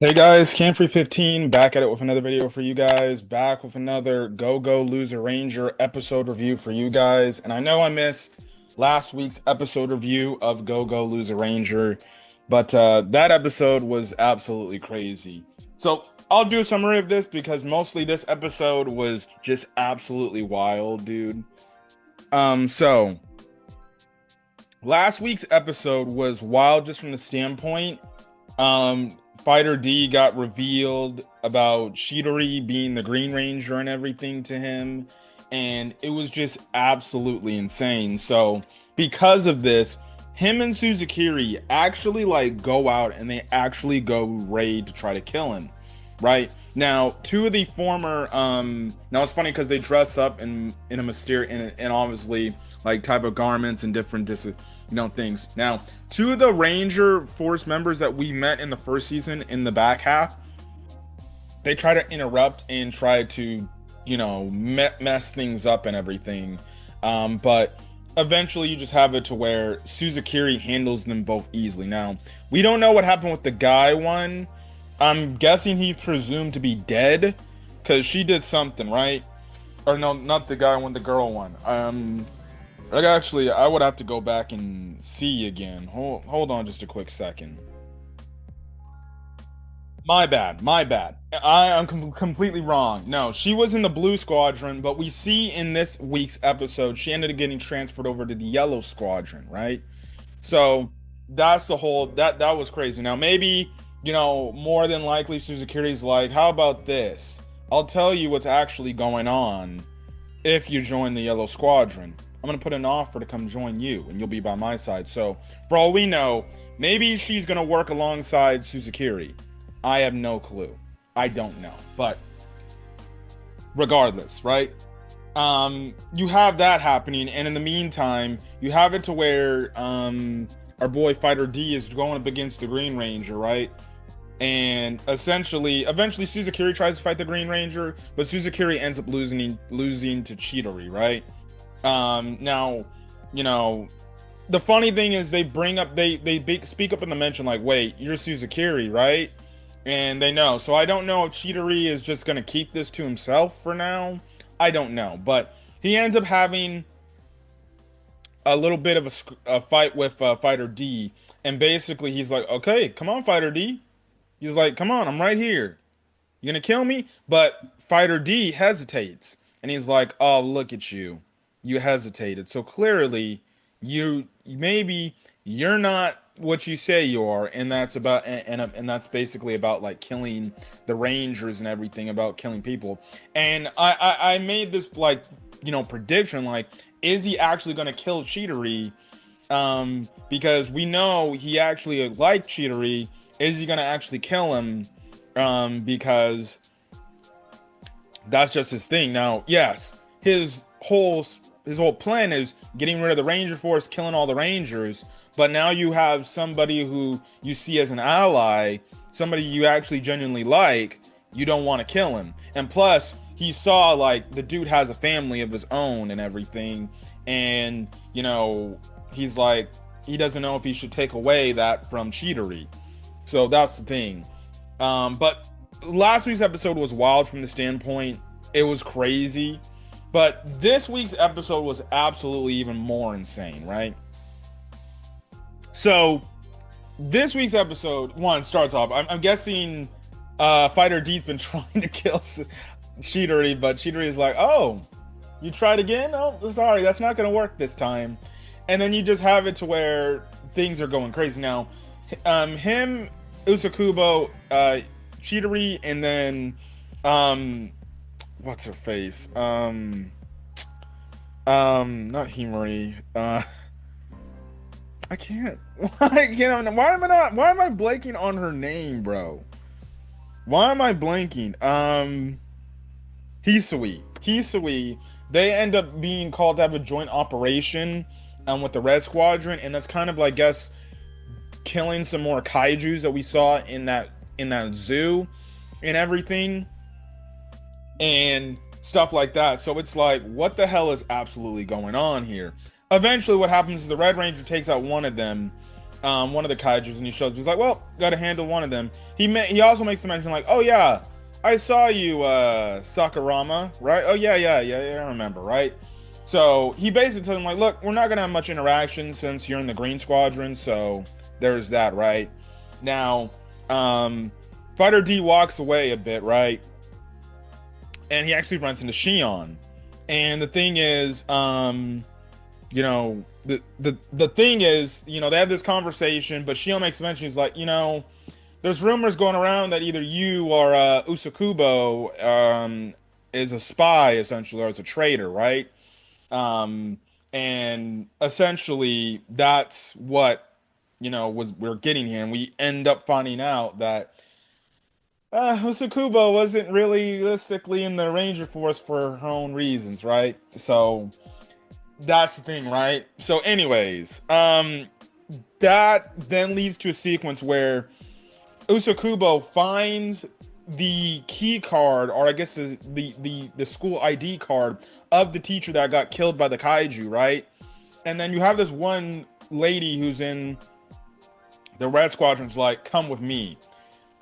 Hey guys, Camfrey15 back at it with another video for you guys. Back with another Go Go Loser Ranger episode review for you guys. And I know I missed last week's episode review of Go Go Loser Ranger, but that episode was absolutely crazy. So I'll do a summary of this because mostly this episode was just absolutely wild, dude. So last week's episode was wild just from the standpoint. Fighter D got revealed about Chidori being the Green Ranger and everything to him, and it was just absolutely insane. So, because of this, him and Suzukiri actually go out and they actually go raid to try to kill him. Right? Now, two of the former now it's funny because they dress up in a mysterious and obviously type of garments and different things. Now, two of the Ranger Force members that we met in the first season in the back half, they try to interrupt and try to, mess things up and everything. But eventually you just have it to where Suzukiri handles them both easily. Now, we don't know what happened with the guy one. I'm guessing he's presumed to be dead because she did something, right? Or no, not the guy one, the girl one. Actually, I would have to go back and see again. Hold on just a quick second. My bad. I'm completely wrong. No, she was in the Blue Squadron, but we see in this week's episode, she ended up getting transferred over to the Yellow Squadron, right? So that's the whole, that was crazy. Now, maybe, more than likely, Suzukiri's like, how about this? I'll tell you what's actually going on if you join the Yellow Squadron. I'm going to put an offer to come join you, and you'll be by my side. So, for all we know, maybe she's going to work alongside Suzukiri. I have no clue. I don't know. But, regardless, right? You have that happening, and in the meantime, you have it to where our boy Fighter D is going up against the Green Ranger, right? And eventually Suzukiri tries to fight the Green Ranger, but Suzukiri ends up losing to Chidori, right? Now, the funny thing is they bring up, they speak up in the mention like, wait, you're Suzukiri, right? And they know. So I don't know if Chidori is just going to keep this to himself for now. I don't know. But he ends up having a little bit of a fight with Fighter D. And basically he's like, okay, come on, Fighter D. He's like, come on, I'm right here. You gonna kill me? But Fighter D hesitates. And he's like, oh, look at you. You hesitated. So clearly, maybe you're not what you say you are, and that's about and that's basically about killing the Rangers and everything, about killing people. And I made this prediction, is he actually gonna kill Chidori? Because we know he actually liked Chidori. Is he gonna actually kill him? Because that's just his thing. Now, yes, his whole plan is getting rid of the Ranger Force, killing all the Rangers. But now you have somebody who you see as an ally, somebody you actually genuinely like. You don't want to kill him. And plus, he saw the dude has a family of his own and everything. And, he's like, he doesn't know if he should take away that from Chidori. So that's the thing. But last week's episode was wild from the standpoint. It was crazy. But this week's episode was absolutely even more insane, right? So, this week's episode, one, starts off, I'm guessing Fighter D's been trying to kill Chidori, but Chidori is like, oh, you tried again? Oh, sorry, that's not going to work this time. And then you just have it to where things are going crazy. Now, him, Usakubo, Chidori, and then, what's her face? Not Himari. I can't. Why am I blanking on her name, bro? Why am I blanking? Hisui. They end up being called to have a joint operation with the Red Squadron, and that's kind of I guess killing some more kaijus that we saw in that zoo and everything. And stuff like that. So it's like, what the hell is absolutely going on here? Eventually what happens is the Red Ranger takes out one of them, one of the kaijus, and he shows. He's like, "Well, got to handle one of them." He also makes a mention like, "Oh yeah, I saw you, Sakurama, right? Oh yeah, I remember, right?" So he basically tells him like, "Look, we're not gonna have much interaction since you're in the Green Squadron, so there's that, right?" Now, Fighter D walks away a bit, right? And he actually runs into Shion. And the thing is, you know, the thing is, you know, they have this conversation, but Shion makes mention, he's like, you know, there's rumors going around that either you or Usakubo is a spy, essentially, or is a traitor, right? Um, and essentially, that's what, you know, was we're getting here. And we end up finding out that Usakubo wasn't realistically in the Ranger Force for her own reasons, right? So that's the thing, right? So, anyways, that then leads to a sequence where Usakubo finds the key card, or I guess the school ID card of the teacher that got killed by the kaiju, right? And then you have this one lady who's in the Red Squadron's like, "Come with me."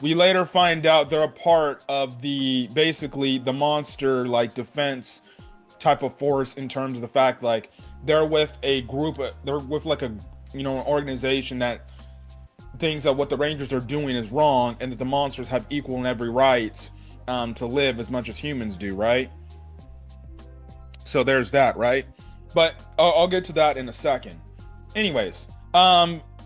We later find out they're a part of the basically the monster like defense type of force, in terms of the fact like they're with a group, they're with like a, you know, an organization that thinks that what the Rangers are doing is wrong, and that the monsters have equal and every right to live as much as humans do, right? So there's that, right? But I'll get to that in a second. Anyways,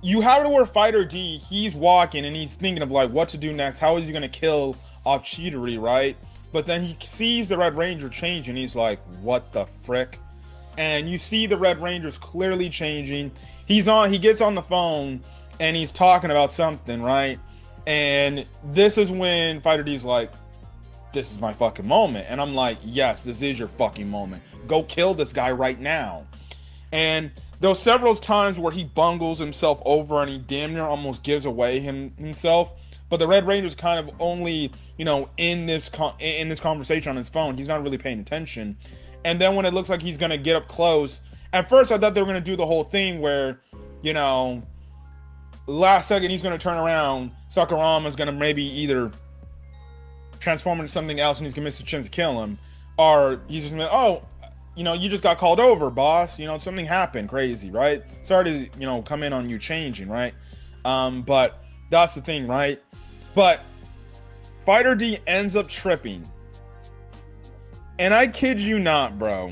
you have to where Fighter D, he's walking and he's thinking of like what to do next. How is he gonna kill off Chidori, right? But then he sees the Red Ranger change and he's like, what the frick? And you see the Red Ranger's clearly changing. He gets on the phone and he's talking about something, right? And this is when Fighter D's like, this is my fucking moment. And I'm like, yes, this is your fucking moment. Go kill this guy right now. And there's several times where he bungles himself over and he damn near almost gives away himself. But the Red Ranger's kind of only, you know, in this conversation on his phone. He's not really paying attention. And then when it looks like he's gonna get up close, at first I thought they were gonna do the whole thing where, you know, last second he's gonna turn around, Sakurama's gonna maybe either transform into something else and he's gonna miss a chance to kill him, or he's just gonna, oh, you know, you just got called over, boss. You know, something happened crazy, right? Sorry to, you know, come in on you changing, right? But that's the thing, right? But Fighter D ends up tripping. And I kid you not, bro.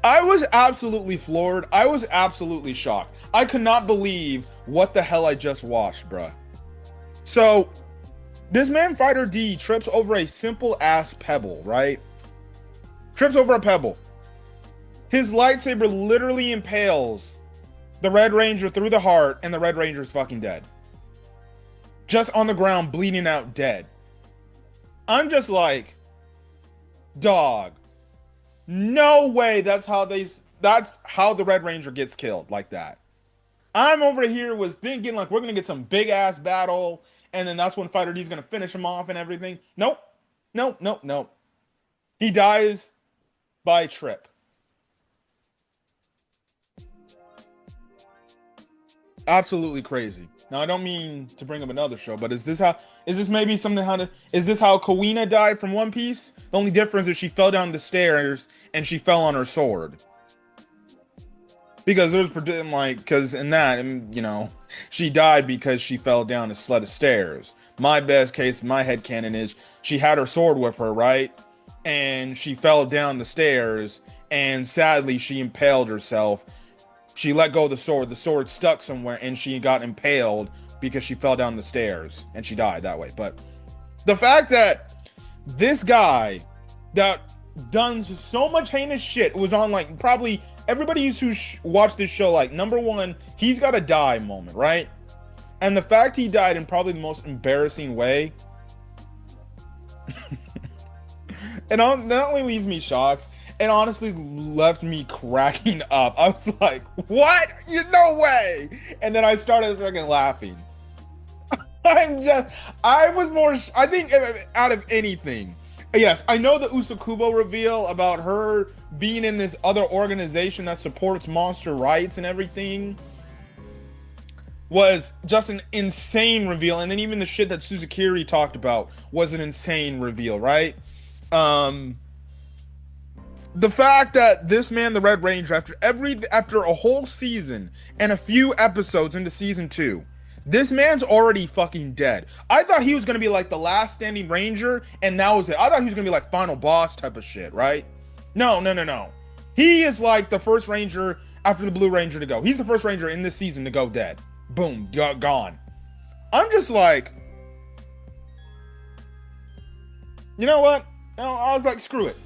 I was absolutely floored. I was absolutely shocked. I could not believe what the hell I just watched, bro. So, this man Fighter D trips over a simple ass pebble, right? Trips over a pebble. His lightsaber literally impales the Red Ranger through the heart, and the Red Ranger's fucking dead. Just on the ground, bleeding out, dead. I'm just like, dog, no way that's how the Red Ranger gets killed like that. I'm over here was thinking like we're gonna get some big ass battle, and then that's when Fighter D's gonna finish him off and everything. Nope. Nope. He dies by trip. Absolutely crazy. Now I don't mean to bring up another show, but is this how Kawina died from One Piece? The only difference is she fell down the stairs and she fell on her sword. Because there's like, because in that, you know, she died because she fell down a set of stairs. My best case, my headcanon is she had her sword with her, right? And she fell down the stairs, and sadly, she impaled herself. She let go of the sword stuck somewhere, and she got impaled because she fell down the stairs, and she died that way. But the fact that this guy that done so much heinous shit was on, like, probably everybody who watched this show, like, number one, he's got a die moment, right? And the fact he died in probably the most embarrassing way, it not only leaves me shocked, it honestly left me cracking up. I was like, what? You no way. And then I started fucking laughing. I was more, I think out of anything. Yes, I know the Usakubo reveal about her being in this other organization that supports monster rights and everything. was just an insane reveal, and then even the shit that Suzukiri talked about was an insane reveal, right? Um, the fact that this man, the Red Ranger, after a whole season and a few episodes into season two, this man's already fucking dead. I thought he was gonna be like the last standing Ranger, and that was it. I thought he was gonna be like final boss type of shit, right? No, no, no, no. He is like the first Ranger after the Blue Ranger to go. He's the first Ranger in this season to go dead. Boom, gone. I'm just like, you know what? I was like, screw it.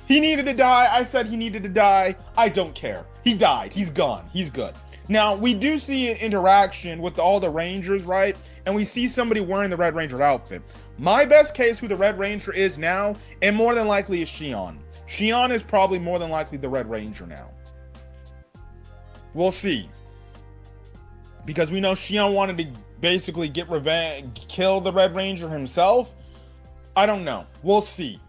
He needed to die. I said he needed to die. I don't care. He died. He's gone. He's good. Now, we do see an interaction with all the Rangers, right? And we see somebody wearing the Red Ranger outfit. My best case who the Red Ranger is now, and more than likely is Shion. Shion is probably more than likely the Red Ranger now. We'll see. Because we know Shion wanted to basically get revenge, kill the Red Ranger himself. I don't know. We'll see.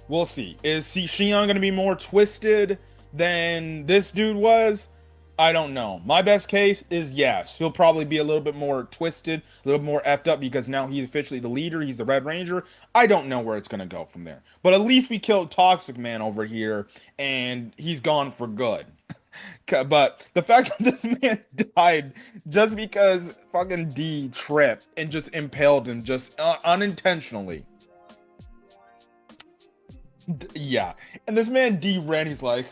We'll see. Is Shion going to be more twisted than this dude was? I don't know. My best case is yes. He'll probably be a little bit more twisted, a little more effed up because now he's officially the leader. He's the Red Ranger. I don't know where it's going to go from there. But at least we killed Toxic Man over here, and he's gone for good. But the fact that this man died just because fucking D tripped and just impaled him just unintentionally. Yeah. And this man D ran, he's like,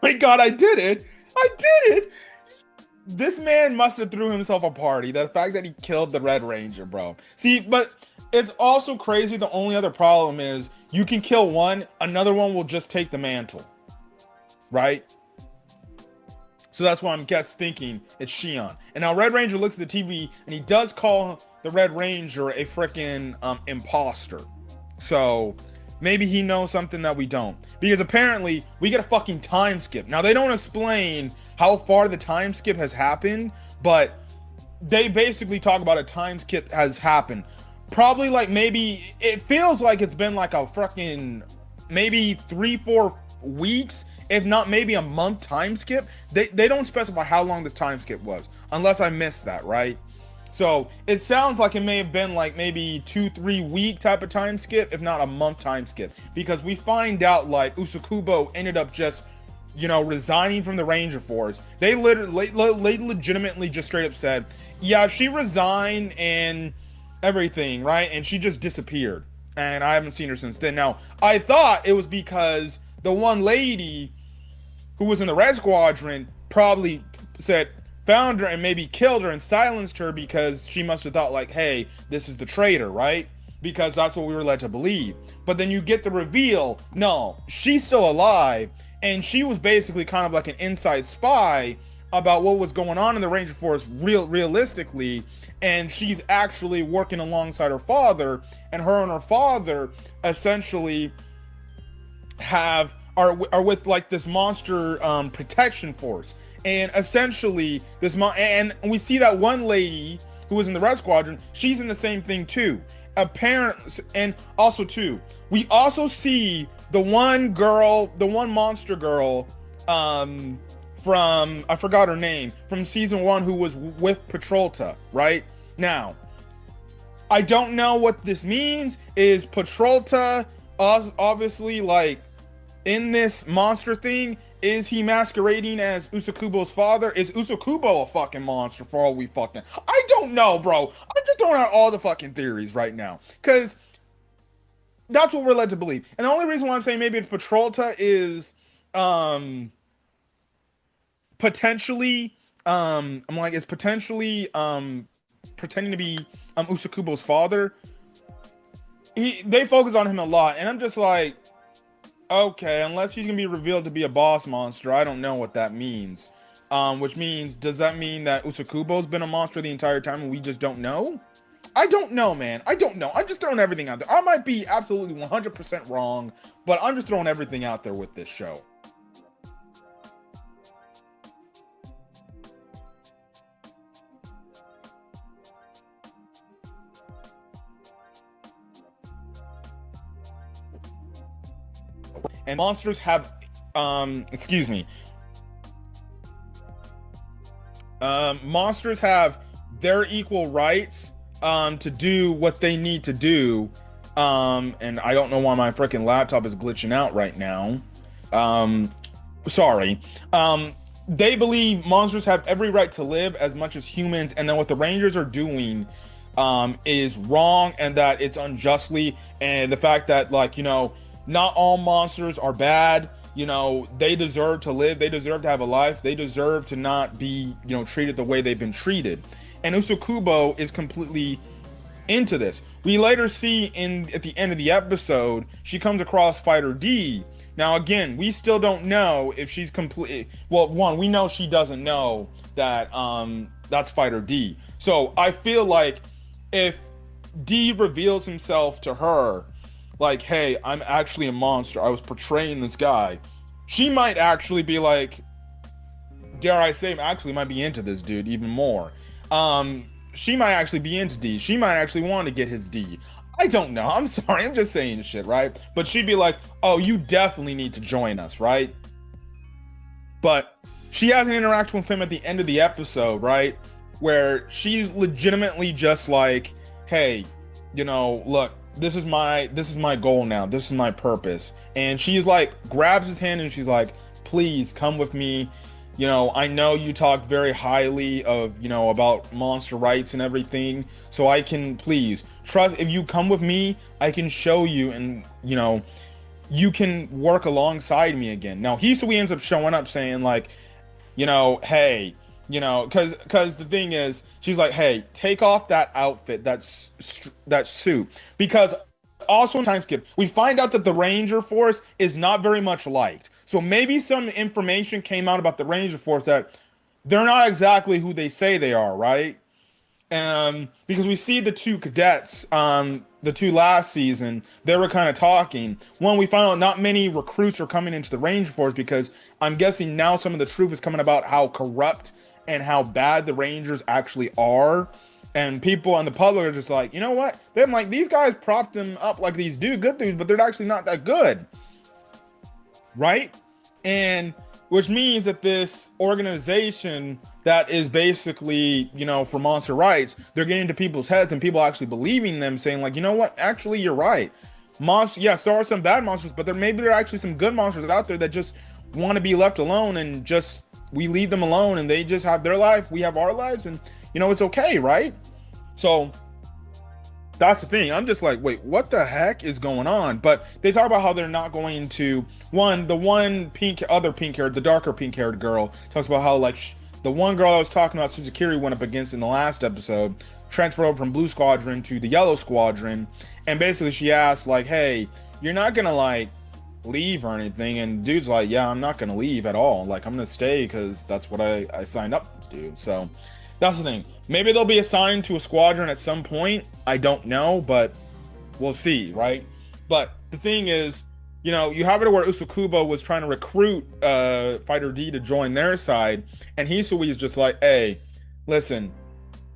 my God, I did it. I did it. This man must have threw himself a party. The fact that he killed the Red Ranger, bro. See, but it's also crazy. The only other problem is you can kill one, another one will just take the mantle. Right? So that's why I'm thinking it's Shion. And now Red Ranger looks at the TV and he does call the Red Ranger a freaking imposter. So maybe he knows something that we don't. Because apparently we get a fucking time skip. Now they don't explain how far the time skip has happened, but they basically talk about a time skip has happened. Probably like maybe, it feels like it's been like a fucking maybe 3-4 weeks, if not maybe a month time skip. They don't specify how long this time skip was, unless I missed that, right? So it sounds like it may have been like maybe 2-3 week type of time skip, if not a month time skip, because we find out like Usakubo ended up just, you know, resigning from the Ranger Force. They legitimately just straight up said, yeah, she resigned and everything, right? And she just disappeared, and I haven't seen her since then. Now I thought it was because the one lady who was in the Red Squadron probably found her and maybe killed her and silenced her because she must have thought like, hey, this is the traitor, right? Because that's what we were led to believe. But then you get the reveal, no, she's still alive, and she was basically kind of like an inside spy about what was going on in the Ranger Force realistically, and she's actually working alongside her father, and her father essentially are with like this monster protection force. And essentially and we see that one lady who was in the Red Squadron, she's in the same thing too, apparently. And also too, we also see the one monster girl from, I forgot her name, from season 1, who was with Patrolta, right? Now I don't know what this means. Is Patrolta obviously like in this monster thing? Is he masquerading as Usakubo's father? Is Usakubo a fucking monster for all we fucking... I don't know, bro. I'm just throwing out all the fucking theories right now, because that's what we're led to believe. And the only reason why I'm saying maybe Patrolta is potentially pretending to be Usakubo's father. They focus on him a lot, and I'm just like, okay, unless he's gonna be revealed to be a boss monster, I don't know what that means. Which means, does that mean that Usakubo's been a monster the entire time and we just don't know? I don't know, man. I don't know. I'm just throwing everything out there. I might be absolutely 100% wrong, but I'm just throwing everything out there with this show. And monsters have excuse me, Monsters have their equal rights to do what they need to do. And I don't know why my freaking laptop is glitching out right now. Sorry. They believe monsters have every right to live as much as humans, and then what the Rangers are doing is wrong, and that it's unjustly, and the fact that, like, not all monsters are bad. They deserve to live, they deserve to have a life, they deserve to not be, treated the way they've been treated. And Usakubo is completely into this. We later see at the end of the episode, she comes across Fighter D. Now, again, we still don't know if she's complete. Well, one, we know she doesn't know that that's Fighter D. So I feel like if D reveals himself to her, like, hey, I'm actually a monster, I was portraying this guy, she might actually be like, dare I say, actually might be into this dude even more. She might actually be into D. She might actually want to get his D. I don't know. I'm sorry. I'm just saying shit, right? But she'd be like, oh, you definitely need to join us, right? But she has an interaction with him at the end of the episode, right? Where she's legitimately just like, hey, look, this is my goal now. This is my purpose. And she's like, grabs his hand and she's like, please come with me. I know you talk very highly of, about monster rights and everything. So I can, please, trust, if you come with me, I can show you, and, you can work alongside me again. Now, Hisui ends up showing up saying, like, hey, because the thing is, she's like, hey, take off that outfit, that suit. Because also in time skip, we find out that the Ranger Force is not very much liked. So maybe some information came out about the Ranger Force that they're not exactly who they say they are, right? Because we see the two cadets, the two last season, they were kind of talking. One, we found out not many recruits are coming into the Ranger Force because I'm guessing now some of the truth is coming about how corrupt and how bad the Rangers actually are. And people and the public are just like, you know what? They're like, these guys propped them up like these good dudes, but they're actually not that good. Right? And which means that this organization that is basically, for monster rights, they're getting into people's heads and people actually believing them, saying like, you know what? Actually, you're right. Monsters, yes, there are some bad monsters, but there are actually some good monsters out there that just want to be left alone, and just we leave them alone and they just have their life, we have our lives, and it's okay, right? So that's the thing. I'm just like, wait, what the heck is going on? But they talk about how they're not going to, other pink haired, the darker pink haired girl talks about how, like, the one girl I was talking about, Suzukiri, went up against in the last episode, transferred over from Blue Squadron to the Yellow Squadron. And basically she asked, like, hey, you're not gonna, like, leave or anything? And dude's like, yeah, I'm not gonna leave at all. Like, I'm gonna stay because that's what I signed up to do. So that's the thing. Maybe they'll be assigned to a squadron at some point. I don't know, but we'll see, right? But the thing is, you have it where Usakubo was trying to recruit Fighter D to join their side, and Hisui is just like, hey, listen,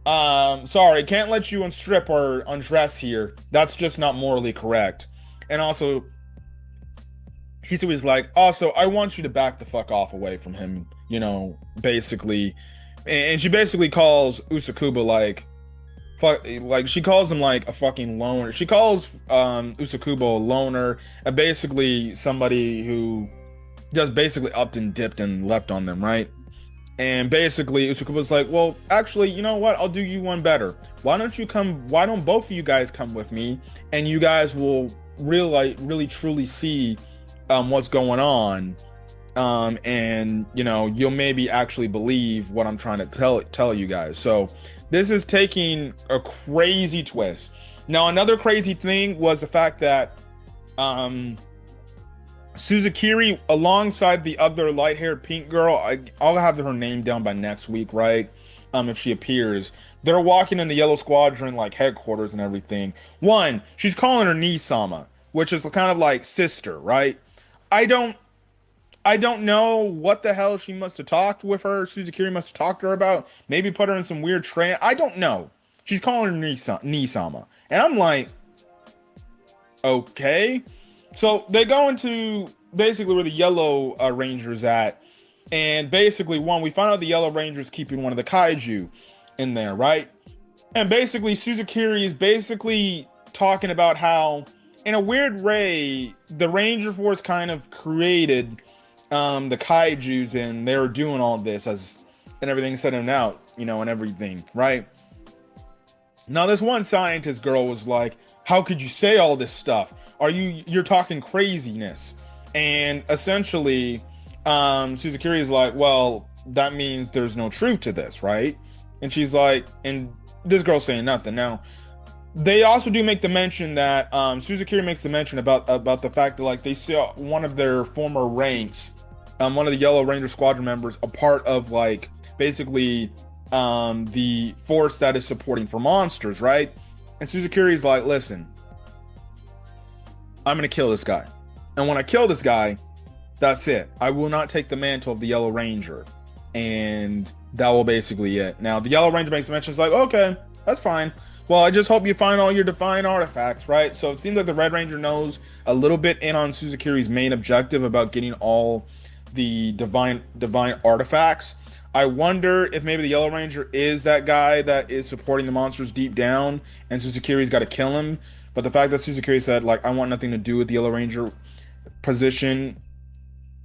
sorry, can't let you unstrip or undress here. That's just not morally correct. And also, Hisui is like, also, I want you to back the fuck off away from him, basically. And she basically calls Usakuba she calls him like a fucking loner. She calls Usakuba a loner, and basically somebody who just basically upped and dipped and left on them, right? And basically Usakuba's like, well, actually, you know what? I'll do you one better. Why don't both of you guys come with me, and you guys will really truly see what's going on. And you'll maybe actually believe what I'm trying to tell you guys. So this is taking a crazy twist. Now, another crazy thing was the fact that Suzukiri, alongside the other light-haired pink girl, I'll have her name down by next week, right? If she appears, they're walking in the Yellow Squadron like headquarters and everything. One, she's calling her Nisama, which is kind of like sister, right? I don't know what the hell she must have talked with her. Suzukiri must have talked to her about. Maybe put her in some weird trance. I don't know. She's calling her Nisama. And I'm like, okay. So they go into basically where the Yellow Ranger's at. And basically, we find out the Yellow Ranger is keeping one of the kaiju in there, right? And basically, Suzukiri is basically talking about how, in a weird way, the Ranger Force kind of created the kaijus, and they were doing all this and everything, setting out, and everything, right? Now, this one scientist girl was like, "How could you say all this stuff? You're talking craziness?" And essentially, Suzukiri is like, "Well, that means there's no truth to this, right?" And she's like, and this girl's saying nothing. Now, they also do make the mention that Suzukiri makes the mention about the fact that, like, they saw one of their former ranks, one of the Yellow Ranger Squadron members, a part of, like, basically the force that is supporting for monsters, right? And Suzukiri's like, "Listen, I'm gonna kill this guy, and when I kill this guy, that's it. I will not take the mantle of the Yellow Ranger, and that will basically it." Now, the Yellow Ranger makes a mention. It's like, "Okay, that's fine. Well, I just hope you find all your divine artifacts," right? So it seems like the Red Ranger knows a little bit in on Suzukiri's main objective about getting all the divine artifacts. I wonder if maybe the Yellow Ranger is that guy that is supporting the monsters deep down, and Suzukiri's got to kill him. But the fact that Suzukiri said, like, "I want nothing to do with the Yellow Ranger position,"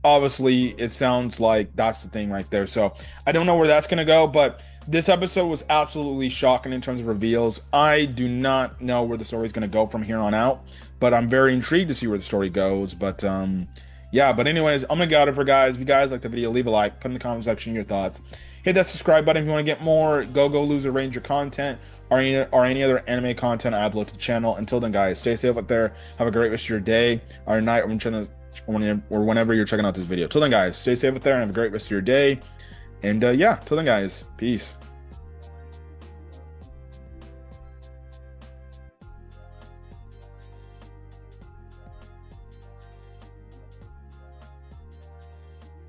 obviously it sounds like that's the thing right there. So I don't know where that's gonna go, but this episode was absolutely shocking in terms of reveals. I do not know where the story is gonna go from here on out, but I'm very intrigued to see where the story goes. But yeah, but anyways, I'm gonna get out of here, guys. If you guys like the video, leave a like, put in the comment section your thoughts, hit that subscribe button if you want to get more Go Loser Ranger content or any other anime content I upload to the channel. Until then, guys, stay safe out there, have a great rest of your day or night, or whenever you're checking out this video. Till then, guys, stay safe out there and have a great rest of your day. And yeah, till then, guys, peace.